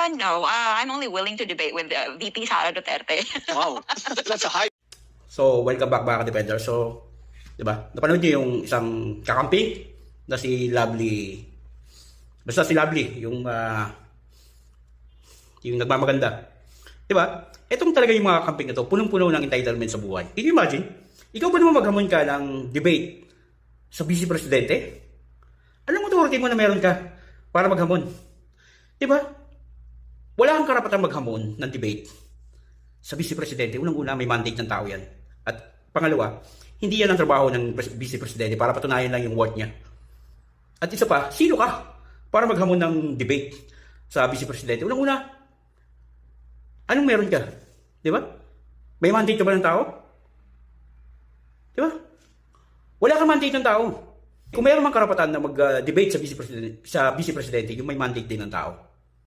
No, I'm only willing to debate with VP Sara Duterte. Wow, that's a high. So, welcome back mga ka-defender. So, di ba? Napanood niyo yung isang kakampi na si Lovely. Basta si Lovely, yung nagmamaganda. Di ba? Itong talaga yung mga kamping na to, punong-puno ng entitlement sa buhay. Can you imagine? Ikaw ba naman maghamon ka ng debate sa vice presidente? Anong authority mo na meron ka para maghamon? Di ba? Wala kang karapatang maghamon ng debate sa vice presidente. Unang-una, may mandate ng tao yan. At pangalawa, hindi yan ang trabaho ng vice presidente para patunayan lang yung worth niya. At isa pa, sino ka para maghamon ng debate sa vice presidente? Unang-una, anong meron ka? Di ba? May mandate ka ba ng tao? Di ba? Wala kang mandate ng tao. Kung mayroon mang karapatan na mag-debate sa vice presidente, yung may mandate din ng tao.